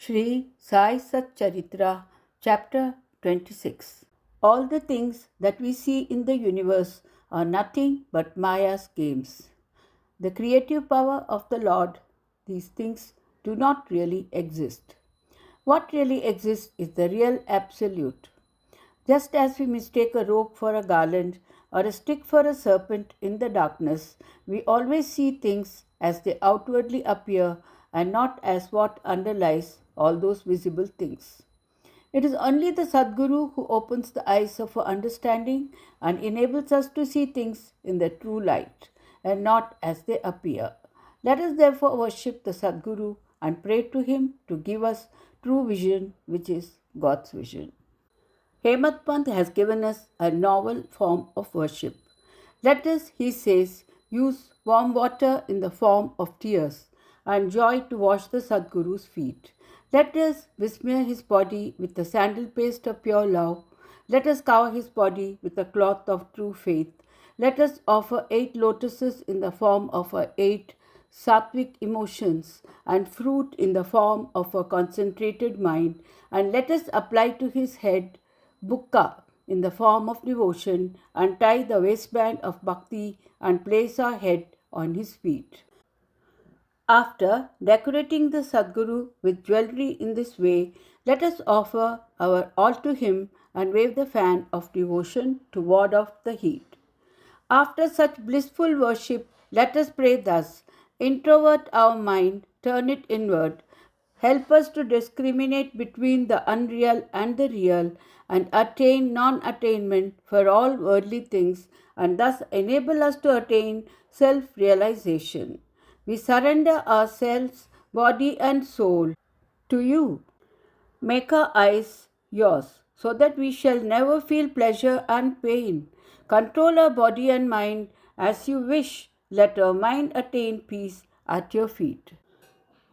Shri Sai Sat Charithra, Chapter 26. All the things that we see in the universe are nothing but Maya's games. The creative power of the Lord, these things do not really exist. What really exists is the real absolute. Just as we mistake a rope for a garland or a stick for a serpent in the darkness, we always see things as they outwardly appear and not as what underlies all those visible things. It is only the Sadguru who opens the eyes of our understanding and enables us to see things in their true light and not as they appear. Let us therefore worship the Sadguru and pray to him to give us true vision, which is God's vision. Hemant Pant has given us a novel form of worship. Let us, he says, use warm water in the form of tears and joy to wash the Sadguru's feet. Let us besmear his body with the sandal paste of pure love. Let us cover his body with the cloth of true faith. Let us offer 8 lotuses in the form of our 8 sattvic emotions and fruit in the form of a concentrated mind, and let us apply to his head bukka in the form of devotion and tie the waistband of bhakti and place our head on his feet. After decorating the Sadguru with jewelry in this way, let us offer our all to him and wave the fan of devotion to ward off the heat. After such blissful worship, let us pray thus: introvert our mind, turn it inward, help us to discriminate between the unreal and the real, and attain non-attainment for all worldly things, and thus enable us to attain self-realization. We surrender ourselves, body and soul, to you. Make our eyes yours, so that we shall never feel pleasure and pain. Control our body and mind as you wish. Let our mind attain peace at your feet.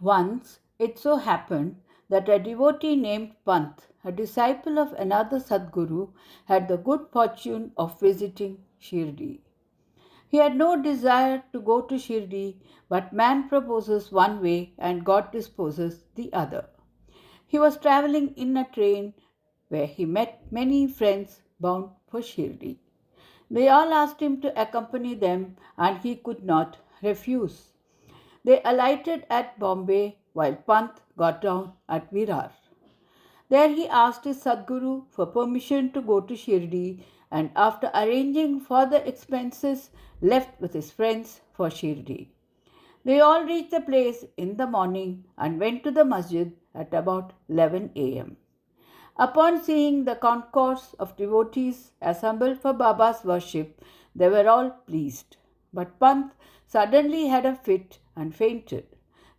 Once it so happened that a devotee named Pant, a disciple of another Sadguru, had the good fortune of visiting Shirdi. He had no desire to go to Shirdi, but man proposes one way and God disposes the other. He was traveling in a train where he met many friends bound for Shirdi. They all asked him to accompany them and he could not refuse. They alighted at Bombay while Pant got down at Virar. There he asked his Sadguru for permission to go to Shirdi, and after arranging for the expenses, left with his friends for Shirdi. They all reached the place in the morning and went to the masjid at about 11 a.m. Upon seeing the concourse of devotees assembled for Baba's worship, they were all pleased. But Pant suddenly had a fit and fainted.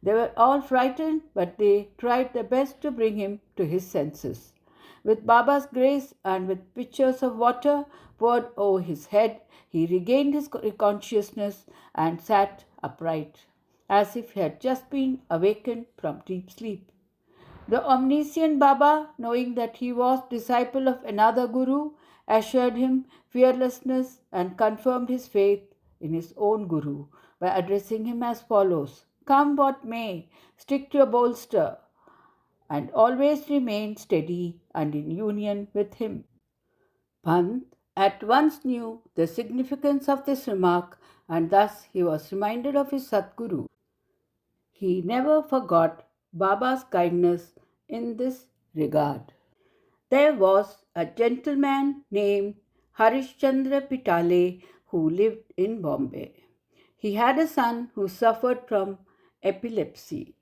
They were all frightened, but they tried their best to bring him to his senses. With Baba's grace and with pitchers of water poured over his head, he regained his consciousness and sat upright, as if he had just been awakened from deep sleep. The omniscient Baba, knowing that he was disciple of another Guru, assured him fearlessness and confirmed his faith in his own Guru by addressing him as follows: "Come what may, stick to your bolster and always remain steady and in union with him." Pant at once knew the significance of this remark, and thus he was reminded of his Sadguru. He never forgot Baba's kindness in this regard. There was a gentleman named Harishchandra Pitale who lived in Bombay. He had a son who suffered from epilepsy.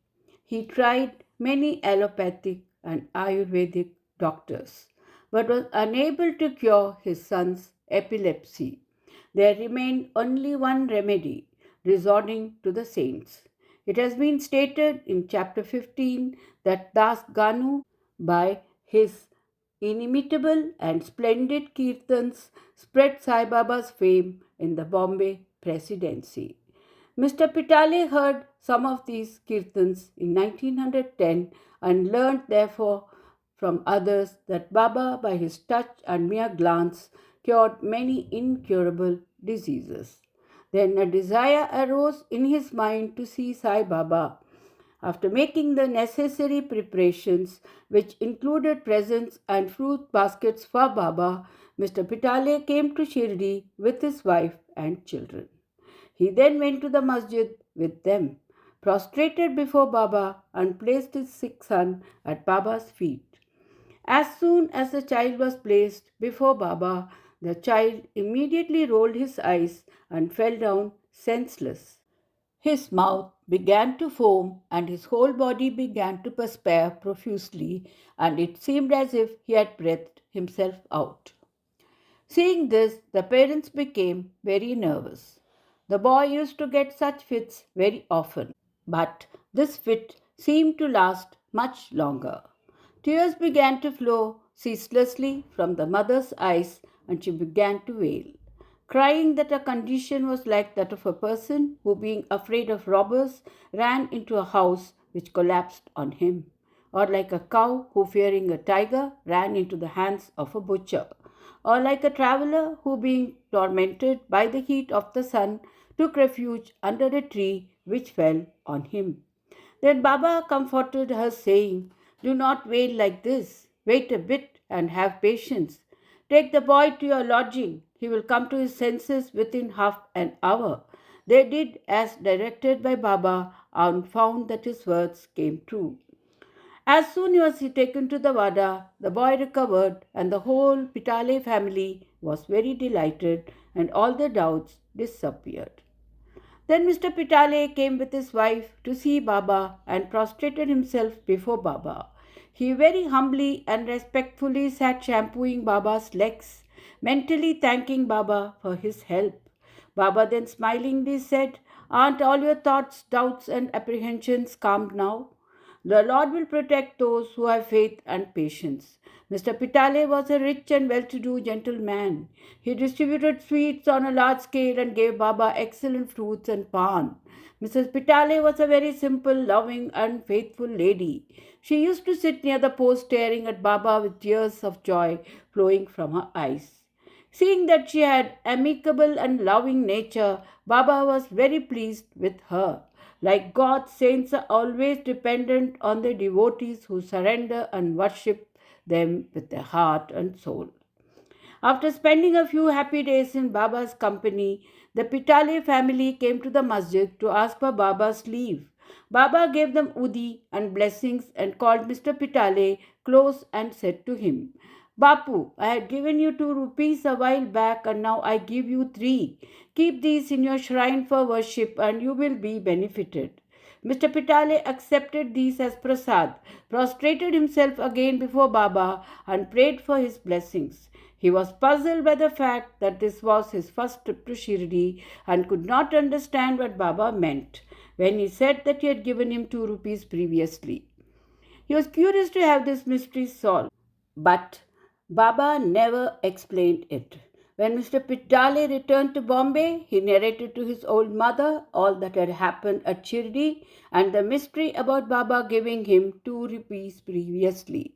He tried many allopathic and Ayurvedic doctors, but was unable to cure his son's epilepsy. There remained only one remedy: resorting to the saints. It has been stated in chapter 15 that Das Ganu, by his inimitable and splendid kirtans, spread Sai Baba's fame in the Bombay Presidency. Mr. Pitale heard some of these kirtans in 1910 and learnt therefore from others that Baba, by his touch and mere glance, cured many incurable diseases. Then a desire arose in his mind to see Sai Baba, After making the necessary preparations, which included presents and fruit baskets for Baba, Mr. Pitale came to Shirdi with his wife and children. He then went to the masjid with them, prostrated before Baba, and placed his sick son at Baba's feet. As soon as the child was placed before Baba, the child immediately rolled his eyes and fell down senseless. His mouth began to foam and his whole body began to perspire profusely, and it seemed as if he had breathed himself out. Seeing this, the parents became very nervous. The boy used to get such fits very often, but this fit seemed to last much longer. Tears began to flow ceaselessly from the mother's eyes, and she began to wail, crying that her condition was like that of a person who, being afraid of robbers, ran into a house which collapsed on him, or like a cow who, fearing a tiger, ran into the hands of a butcher, or like a traveler who, being tormented by the heat of the sun, took refuge under a tree which fell on him. Then Baba comforted her, saying, "Do not wail like this. Wait a bit and have patience. Take the boy to your lodging. He will come to his senses within half an hour." They did as directed by Baba and found that his words came true. As soon as he taken to the Vada, the boy recovered, and the whole Pitale family was very delighted, and all their doubts disappeared. Then Mr. Pitale came with his wife to see Baba and prostrated himself before Baba. He very humbly and respectfully sat shampooing Baba's legs, mentally thanking Baba for his help. Baba then smilingly said, "Aren't all your thoughts, doubts, and apprehensions calmed now? The Lord will protect those who have faith and patience." Mr. Pitale was a rich and well-to-do gentleman. He distributed sweets on a large scale and gave Baba excellent fruits and pan. Mrs. Pitale was a very simple, loving, and faithful lady. She used to sit near the post staring at Baba with tears of joy flowing from her eyes. Seeing that she had amicable and loving nature, Baba was very pleased with her. Like God, saints are always dependent on their devotees who surrender and worship them with their heart and soul. After spending a few happy days in Baba's company, the Pitale family came to the masjid to ask for Baba's leave. Baba gave them udi and blessings and called Mr. Pitale close and said to him, "Bapu, I had given you 2 rupees a while back and now I give you 3. Keep these in your shrine for worship and you will be benefited." Mr. Pitale accepted these as prasad, prostrated himself again before Baba and prayed for his blessings. He was puzzled by the fact that this was his first trip to Shirdi and could not understand what Baba meant when he said that he had given him 2 rupees previously. He was curious to have this mystery solved, but Baba never explained it. When Mr. Pitale returned to Bombay, he narrated to his old mother all that had happened at Shirdi and the mystery about Baba giving him 2 rupees previously.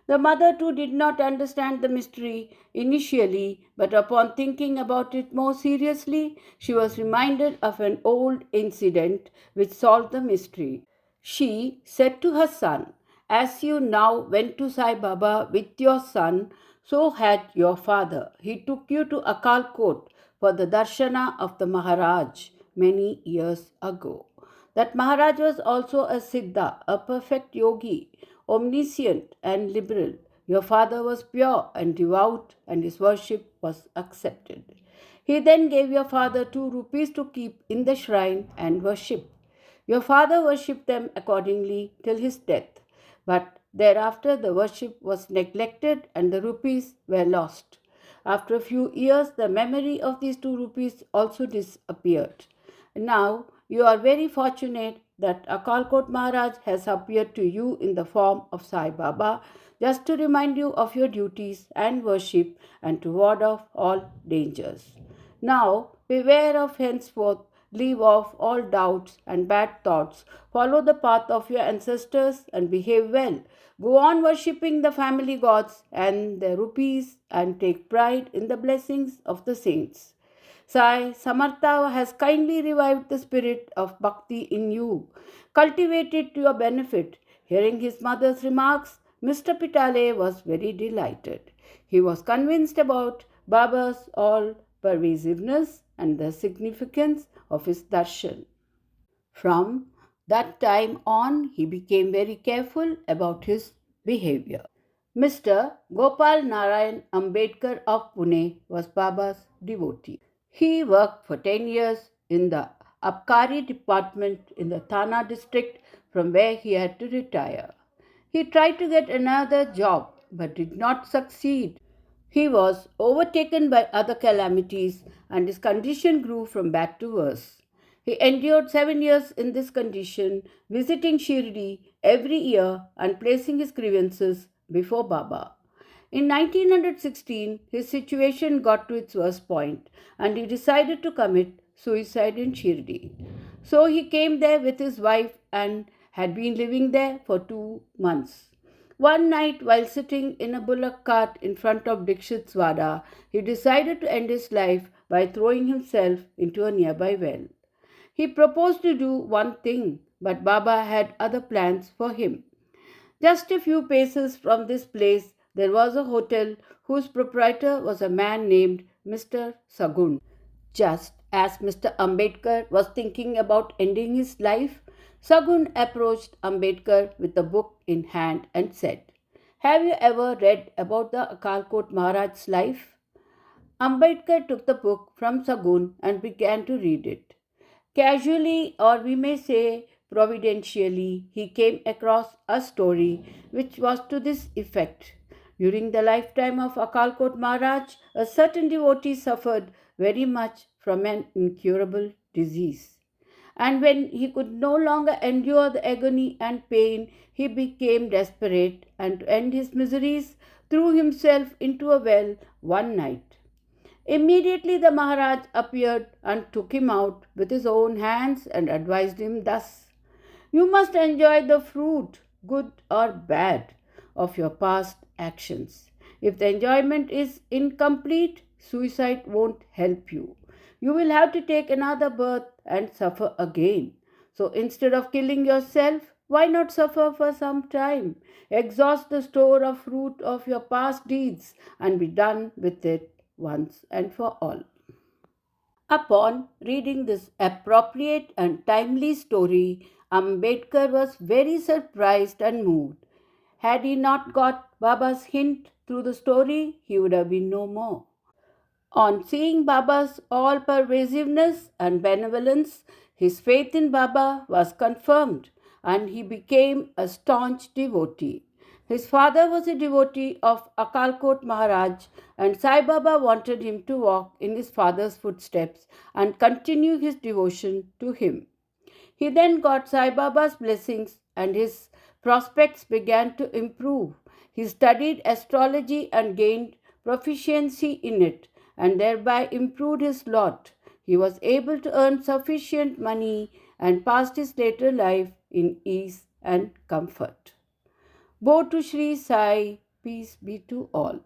The mother too did not understand the mystery initially, but upon thinking about it more seriously, she was reminded of an old incident which solved the mystery. She said to her son, "As you now went to Sai Baba with your son, so had your father. He took you to Akalkot for the darshana of the Maharaj many years ago. That Maharaj was also a Siddha, a perfect yogi, omniscient and liberal. Your father was pure and devout, and his worship was accepted. He then gave your father 2 rupees to keep in the shrine and worship. Your father worshipped them accordingly till his death, but thereafter the worship was neglected and the rupees were lost. After a few years, the memory of these 2 rupees also disappeared. Now you are very fortunate that Akalkot Maharaj has appeared to you in the form of Sai Baba, just to remind you of your duties and worship and to ward off all dangers. Now beware of henceforth, leave off all doubts and bad thoughts, follow the path of your ancestors and behave well. Go on worshipping the family gods and their rupees and take pride in the blessings of the saints. Sai Samartha has kindly revived the spirit of bhakti in you. Cultivate it to your benefit. Hearing his mother's remarks, Mr. Pitale was very delighted. He was convinced about Baba's all pervasiveness and the significance of his darshan. From that time on, he became very careful about his behavior. Mr. Gopal Narayan Ambedkar of Pune was Baba's devotee. He worked for 10 years in the Abkari department in the Thana district from where he had to retire. He tried to get another job but did not succeed. He was overtaken by other calamities and his condition grew from bad to worse. He endured 7 years in this condition, visiting Shirdi every year and placing his grievances before Baba. In 1916, his situation got to its worst point and he decided to commit suicide in Shirdi. So he came there with his wife and had been living there for 2 months. One night, while sitting in a bullock cart in front of Dikshit's Vada, he decided to end his life by throwing himself into a nearby well. He proposed to do one thing, but Baba had other plans for him. Just a few paces from this place, there was a hotel whose proprietor was a man named Mr. Sagun. Just as Mr. Ambedkar was thinking about ending his life, Sagun approached Ambedkar with a book in hand and said, "Have you ever read about the Akalkot Maharaj's life?" Ambedkar took the book from Sagun and began to read it. Casually, or we may say providentially, he came across a story which was to this effect. During the lifetime of Akalkot Maharaj, a certain devotee suffered very much from an incurable disease. And when he could no longer endure the agony and pain, he became desperate and to end his miseries threw himself into a well one night. Immediately the Maharaj appeared and took him out with his own hands and advised him thus: "You must enjoy the fruit, good or bad, of your past actions. If the enjoyment is incomplete, suicide won't help you. You will have to take another birth and suffer again. So instead of killing yourself, why not suffer for some time? Exhaust the store of fruit of your past deeds and be done with it once and for all." Upon reading this appropriate and timely story, Ambedkar was very surprised and moved. Had he not got Baba's hint through the story, he would have been no more. On seeing Baba's all pervasiveness and benevolence, his faith in Baba was confirmed and he became a staunch devotee. His father was a devotee of Akalkot Maharaj, and Sai Baba wanted him to walk in his father's footsteps and continue his devotion to him. He then got Sai Baba's blessings and his prospects began to improve. He studied astrology and gained proficiency in it and thereby improved his lot. He was able to earn sufficient money and passed his later life in ease and comfort. Bo to Sri Sai, peace be to all.